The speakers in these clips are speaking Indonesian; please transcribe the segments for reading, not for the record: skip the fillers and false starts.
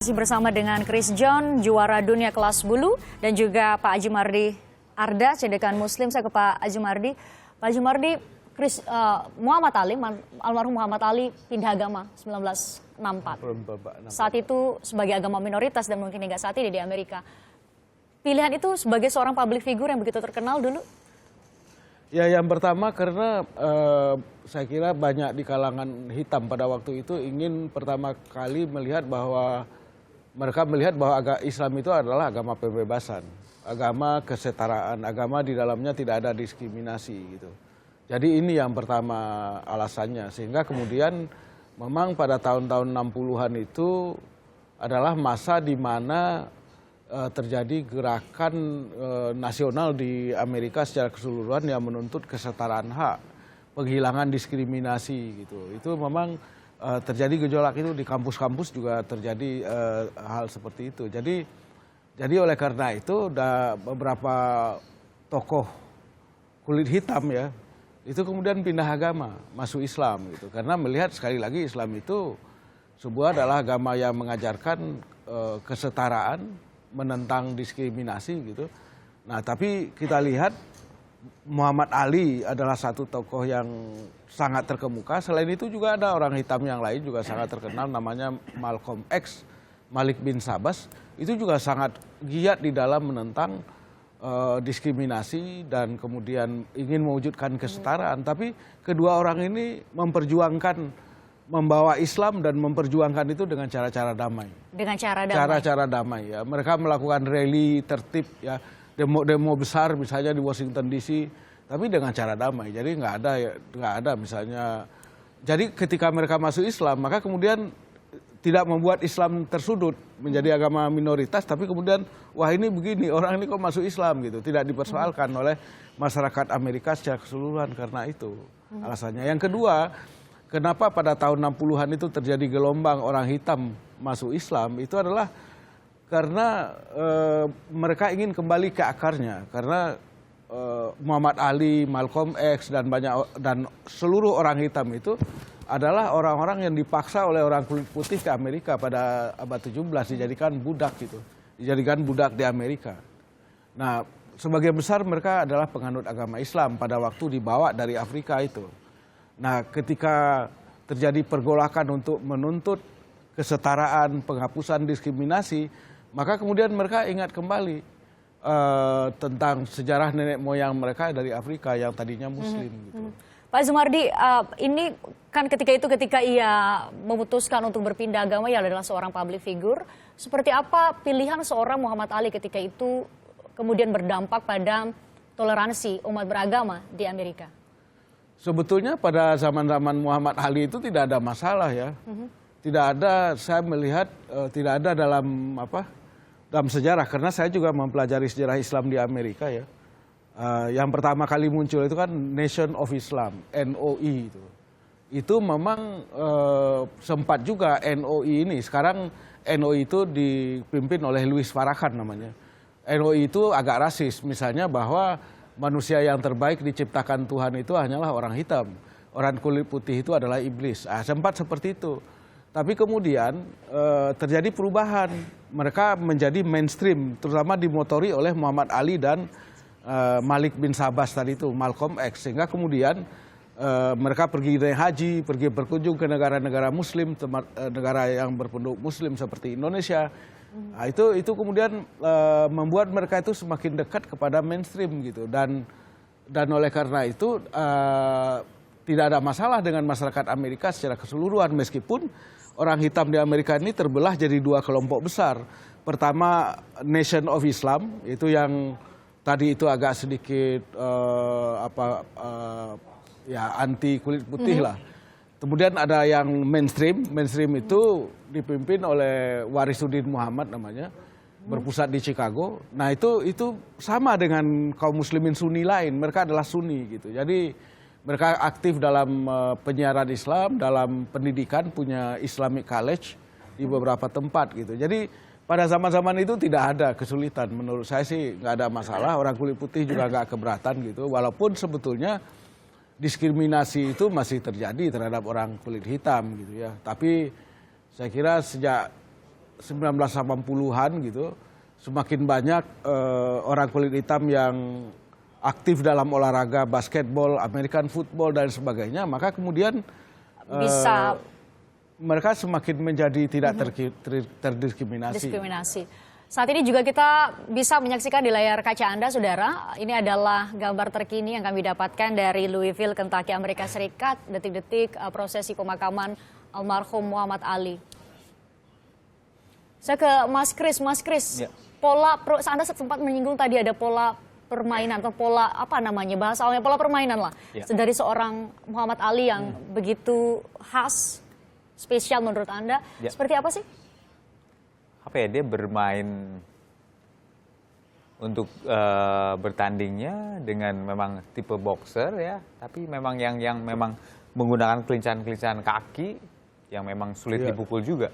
Masih bersama dengan Chris John, juara dunia kelas bulu, dan juga Pak Ajumardi Arda, cedekan Muslim. Saya ke Pak Ajumardi. Pak Ajumardi, Muhammad Ali, almarhum Muhammad Ali pindah agama 1964. Saat itu sebagai agama minoritas dan mungkin hingga saat ini di Amerika. Pilihan itu sebagai seorang public figure yang begitu terkenal dulu? Ya, yang pertama karena saya kira banyak di kalangan hitam pada waktu itu ingin pertama kali melihat bahwa mereka melihat bahwa Islam itu adalah agama pembebasan, agama kesetaraan, agama di dalamnya tidak ada diskriminasi gitu. Jadi ini yang pertama alasannya, sehingga kemudian memang pada tahun-tahun 60-an itu adalah masa di mana terjadi gerakan nasional di Amerika secara keseluruhan yang menuntut kesetaraan hak, penghilangan diskriminasi gitu. Itu memang terjadi gejolak itu di kampus-kampus juga terjadi hal seperti itu. Jadi oleh karena itu beberapa tokoh kulit hitam ya itu kemudian pindah agama, masuk Islam gitu. Karena melihat sekali lagi Islam itu adalah agama yang mengajarkan kesetaraan, menentang diskriminasi gitu. Nah, tapi kita lihat Muhammad Ali adalah satu tokoh yang sangat terkemuka. Selain itu juga ada orang hitam yang lain juga sangat terkenal, namanya Malcolm X, Malik bin Sabas. Itu juga sangat giat di dalam menentang diskriminasi dan kemudian ingin mewujudkan kesetaraan. Tapi kedua orang ini membawa Islam dan memperjuangkan itu dengan cara-cara damai. Dengan cara damai? Cara-cara damai ya. Mereka melakukan rally tertib ya. Demo besar misalnya di Washington DC, tapi dengan cara damai. Jadi nggak ada misalnya. Jadi ketika mereka masuk Islam, maka kemudian tidak membuat Islam tersudut menjadi agama minoritas, tapi kemudian wah ini begini, orang ini kok masuk Islam gitu. Tidak dipersoalkan oleh masyarakat Amerika secara keseluruhan karena itu alasannya. Yang kedua, kenapa pada tahun 60-an itu terjadi gelombang orang hitam masuk Islam, itu adalah karena mereka ingin kembali ke akarnya. Karena Muhammad Ali, Malcolm X dan seluruh orang hitam itu adalah orang-orang yang dipaksa oleh orang kulit putih ke Amerika pada abad 17 dijadikan budak gitu. Dijadikan budak di Amerika. Nah, sebagian besar mereka adalah penganut agama Islam pada waktu dibawa dari Afrika itu. Nah, ketika terjadi pergolakan untuk menuntut kesetaraan, penghapusan diskriminasi, maka kemudian mereka ingat kembali tentang sejarah nenek moyang mereka dari Afrika yang tadinya Muslim. Gitu. Pak Ajumardi, ini kan ketika ia memutuskan untuk berpindah agama, ia adalah seorang public figure. Seperti apa pilihan seorang Muhammad Ali ketika itu kemudian berdampak pada toleransi umat beragama di Amerika? Sebetulnya pada zaman-zaman Muhammad Ali itu tidak ada masalah ya. Tidak ada, saya melihat tidak ada dalam sejarah, karena saya juga mempelajari sejarah Islam di Amerika ya. Yang pertama kali muncul itu kan Nation of Islam, NOI itu. Itu memang sempat juga NOI ini, sekarang NOI itu dipimpin oleh Louis Farrakhan namanya. NOI itu agak rasis, misalnya bahwa manusia yang terbaik diciptakan Tuhan itu hanyalah orang hitam. Orang kulit putih itu adalah iblis. Sempat seperti itu. Tapi kemudian terjadi perubahan. Mereka menjadi mainstream, terutama dimotori oleh Muhammad Ali dan Malik bin Sabas tadi itu, Malcolm X. Sehingga kemudian mereka pergi naik haji, pergi berkunjung ke negara-negara Muslim, negara yang berpenduduk Muslim seperti Indonesia. Nah, itu kemudian membuat mereka itu semakin dekat kepada mainstream gitu, dan oleh karena itu tidak ada masalah dengan masyarakat Amerika secara keseluruhan, meskipun orang hitam di Amerika ini terbelah jadi dua kelompok besar. Pertama Nation of Islam, itu yang tadi itu agak sedikit anti kulit putih lah. Kemudian ada yang mainstream itu dipimpin oleh Warisuddin Muhammad namanya, berpusat di Chicago. Nah itu sama dengan kaum muslimin Sunni lain, mereka adalah Sunni gitu. Jadi mereka aktif dalam penyiaran Islam, dalam pendidikan, punya Islamic College di beberapa tempat gitu. Jadi pada zaman-zaman itu tidak ada kesulitan, menurut saya sih nggak ada masalah, orang kulit putih juga nggak keberatan gitu. Walaupun sebetulnya diskriminasi itu masih terjadi terhadap orang kulit hitam gitu ya. Tapi saya kira sejak 1980-an gitu, semakin banyak orang kulit hitam yang aktif dalam olahraga basketball, American football dan sebagainya, maka kemudian Bisa mereka semakin menjadi tidak terdiskriminasi. diskriminasi. Saat ini juga kita bisa menyaksikan di layar kaca Anda, Saudara. Ini adalah gambar terkini yang kami dapatkan dari Louisville, Kentucky, Amerika Serikat. Detik-detik prosesi pemakaman almarhum Muhammad Ali. Saya ke Mas Kris. Mas Kris, Ya. Anda sempat menyinggung tadi ada pola permainan atau pola apa namanya, bahasa awalnya pola permainan lah. Ya. Dari seorang Muhammad Ali yang begitu khas, spesial menurut Anda. Ya. Seperti apa sih? Apa ya, dia bermain untuk bertandingnya dengan memang tipe boxer ya, tapi memang yang memang menggunakan kelincahan-kelincahan kaki yang memang sulit dipukul juga.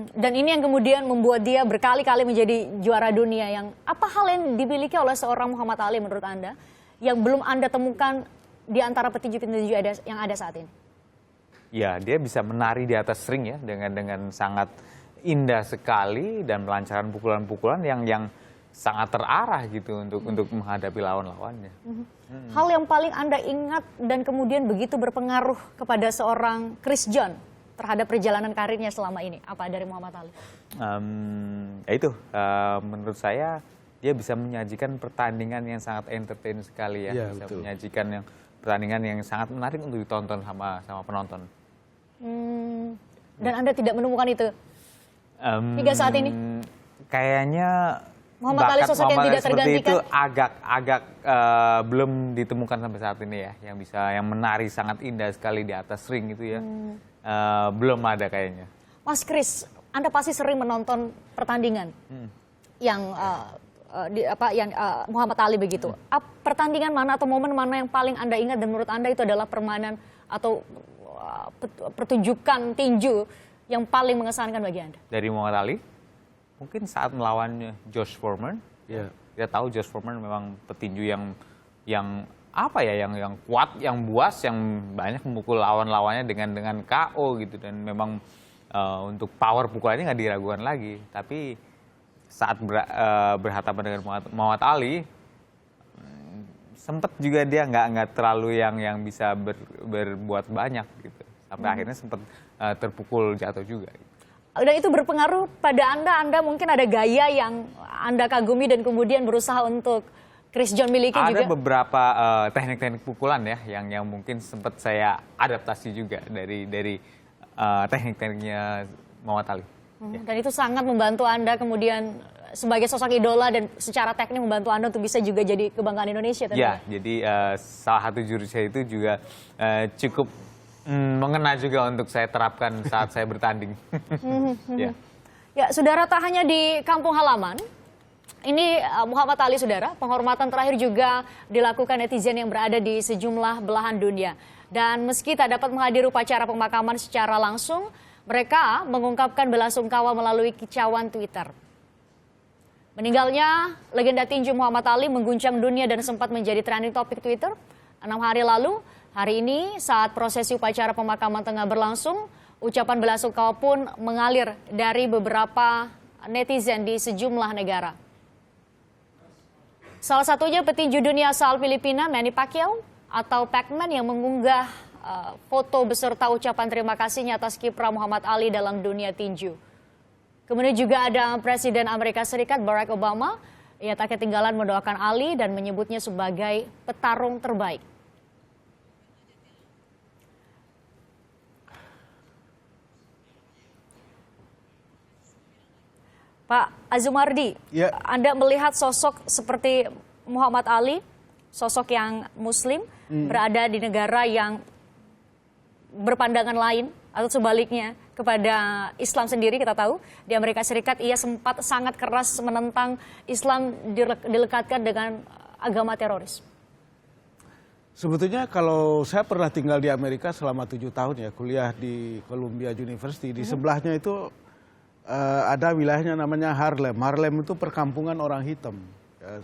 Dan ini yang kemudian membuat dia berkali-kali menjadi juara dunia. Yang apa hal yang dimiliki oleh seorang Muhammad Ali menurut Anda yang belum Anda temukan di antara petinju-petinju yang ada saat ini? Ya, dia bisa menari di atas ring ya dengan sangat indah sekali dan melancarkan pukulan-pukulan yang sangat terarah gitu untuk menghadapi lawan-lawannya. Hal yang paling Anda ingat dan kemudian begitu berpengaruh kepada seorang Chris John terhadap perjalanan karirnya selama ini, apa dari Muhammad Ali? Ya itu, menurut saya dia bisa menyajikan pertandingan yang sangat entertain sekali ya, Ya, bisa betul. menyajikan pertandingan yang sangat menarik untuk ditonton sama penonton. Dan Anda tidak menemukan itu hingga saat ini? Kayaknya Muhammad Ali bakat sosok yang Muhammad tidak Ali seperti tergantikan. itu agak belum ditemukan sampai saat ini ya, yang menari sangat indah sekali di atas ring itu ya. Belum ada kayaknya. Mas Kris, Anda pasti sering menonton pertandingan yang Muhammad Ali begitu. Pertandingan mana atau momen mana yang paling Anda ingat dan menurut Anda itu adalah permainan atau pertunjukan tinju yang paling mengesankan bagi Anda? Dari Muhammad Ali, mungkin saat melawan Josh Foreman. Ya. Kita tahu Josh Foreman memang petinju yang apa ya, yang kuat, yang buas, yang banyak memukul lawan-lawannya dengan KO gitu, dan memang untuk power pukulannya nggak diragukan lagi. Tapi saat berhadapan dengan Muhammad Ali, sempet juga dia nggak terlalu yang bisa berbuat banyak gitu, sampai akhirnya sempet terpukul jatuh juga. Dan itu berpengaruh pada Anda mungkin ada gaya yang Anda kagumi dan kemudian berusaha untuk Chris John miliki juga? Ada beberapa teknik-teknik pukulan ya yang mungkin sempat saya adaptasi juga dari teknik-tekniknya Muhammad Ali. Dan itu sangat membantu Anda kemudian sebagai sosok idola dan secara teknik membantu Anda untuk bisa juga jadi kebanggaan Indonesia. Ya, jadi salah satu jurusnya itu juga cukup mengena juga untuk saya terapkan saat saya bertanding. Ya. Ya, saudara, tak hanya di kampung halaman, ini Muhammad Ali, saudara, penghormatan terakhir juga dilakukan netizen yang berada di sejumlah belahan dunia. Dan meski tak dapat menghadiri upacara pemakaman secara langsung, mereka mengungkapkan belasungkawa melalui kicauan Twitter. Meninggalnya legenda tinju Muhammad Ali mengguncang dunia dan sempat menjadi trending topik Twitter 6 hari lalu. Hari ini saat prosesi upacara pemakaman tengah berlangsung, ucapan belasungkawa pun mengalir dari beberapa netizen di sejumlah negara. Salah satunya petinju dunia asal Filipina, Manny Pacquiao atau Pac-Man, yang mengunggah foto beserta ucapan terima kasihnya atas kiprah Muhammad Ali dalam dunia tinju. Kemudian juga ada Presiden Amerika Serikat Barack Obama. Ia tak ketinggalan mendoakan Ali dan menyebutnya sebagai petarung terbaik. Pak Azumardi, Ya. Anda melihat sosok seperti Muhammad Ali, sosok yang Muslim, berada di negara yang berpandangan lain atau sebaliknya kepada Islam sendiri. Kita tahu di Amerika Serikat ia sempat sangat keras menentang Islam dilekatkan dengan agama teroris. Sebetulnya kalau saya pernah tinggal di Amerika selama 7 tahun ya, kuliah di Columbia University, di sebelahnya itu ada wilayahnya namanya Harlem. Harlem itu perkampungan orang hitam. Ya,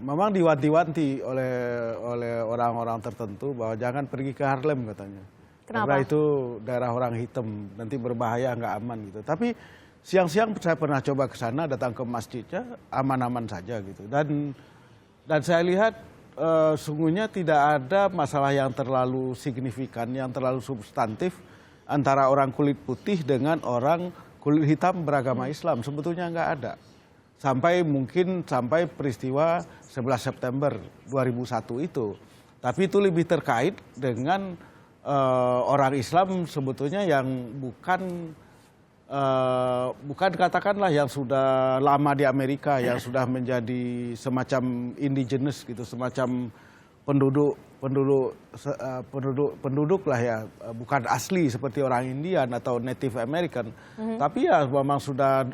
memang diwanti-wanti oleh orang-orang tertentu bahwa jangan pergi ke Harlem katanya. Karena itu daerah orang hitam, nanti berbahaya, nggak aman gitu. Tapi siang-siang saya pernah coba ke sana, datang ke masjidnya, aman-aman saja gitu. Dan saya lihat sungguhnya tidak ada masalah yang terlalu signifikan, yang terlalu substantif antara orang kulit putih dengan orang kulit hitam beragama Islam. Sebetulnya nggak ada. Sampai peristiwa 11 September 2001 itu. Tapi itu lebih terkait dengan orang Islam sebetulnya yang bukan katakanlah yang sudah lama di Amerika, yang sudah menjadi semacam indigenous gitu, semacam penduduk lah ya, bukan asli seperti orang Indian atau Native American, tapi ya memang sudah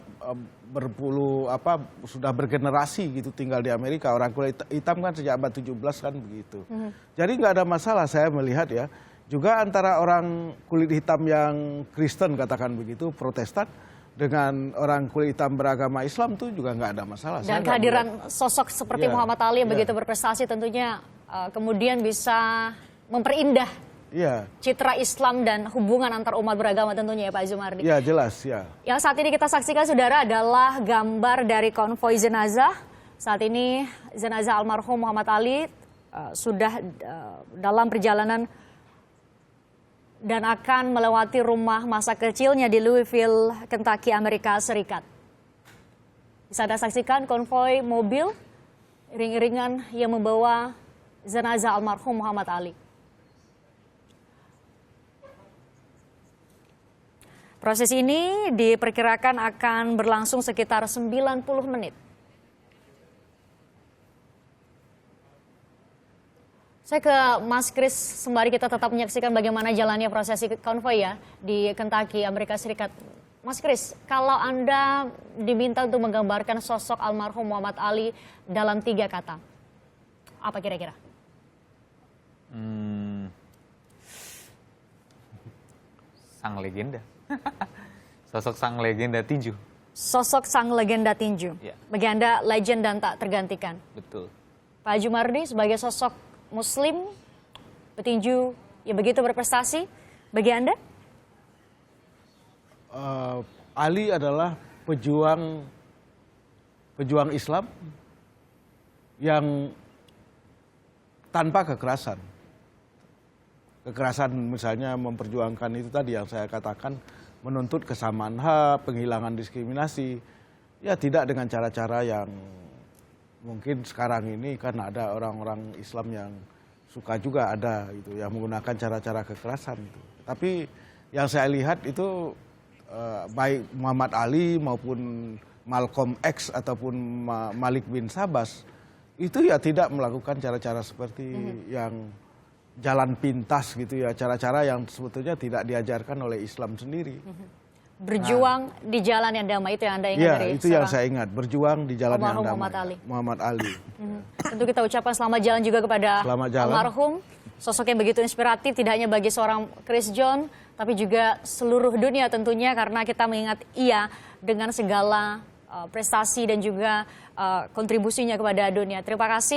sudah bergenerasi gitu tinggal di Amerika. Orang kulit hitam kan sejak abad 17 kan begitu. Jadi nggak ada masalah saya melihat ya. Juga antara orang kulit hitam yang Kristen katakan begitu, Protestan, dengan orang kulit hitam beragama Islam tuh juga nggak ada masalah. Dan kehadiran sosok seperti Muhammad Ali yang begitu berprestasi tentunya kemudian bisa memperindah citra Islam dan hubungan antar umat beragama tentunya ya Pak Azumardi. Ya jelas ya. Yang saat ini kita saksikan saudara adalah gambar dari konvoi jenazah. Saat ini jenazah almarhum Muhammad Ali sudah dalam perjalanan dan akan melewati rumah masa kecilnya di Louisville, Kentucky, Amerika Serikat. Bisa Anda saksikan konvoi mobil iring-iringan yang membawa jenazah almarhum Muhammad Ali. Proses ini diperkirakan akan berlangsung sekitar 90 menit. Saya ke Mas Kris, sembari kita tetap menyaksikan bagaimana jalannya prosesi konvoi ya di Kentucky, Amerika Serikat. Mas Kris, kalau Anda diminta untuk menggambarkan sosok almarhum Muhammad Ali dalam 3 kata, apa kira-kira? Sang legenda. Sosok sang legenda tinju. Sosok sang legenda tinju. Ya. Bagi Anda legend dan tak tergantikan. Betul. Pak Azumardi sebagai sosok Muslim, petinju yang begitu berprestasi, bagi Anda? Ali adalah pejuang Islam yang tanpa kekerasan. Kekerasan misalnya memperjuangkan itu tadi yang saya katakan, menuntut kesamaan hak, penghilangan diskriminasi, ya tidak dengan cara-cara yang mungkin sekarang ini kan ada orang-orang Islam yang suka juga ada gitu, yang menggunakan cara-cara kekerasan itu. Tapi yang saya lihat itu baik Muhammad Ali maupun Malcolm X ataupun Malik bin Sabas itu ya tidak melakukan cara-cara seperti yang jalan pintas gitu ya, cara-cara yang sebetulnya tidak diajarkan oleh Islam sendiri. Berjuang di jalan yang damai, itu yang Anda ingat dari itu yang saya ingat, berjuang di jalan yang damai. Muhammad Ali. Tentu kita ucapkan selamat jalan juga kepada almarhum, sosok yang begitu inspiratif tidak hanya bagi seorang Chris John, tapi juga seluruh dunia tentunya, karena kita mengingat ia dengan segala prestasi dan juga kontribusinya kepada dunia. Terima kasih.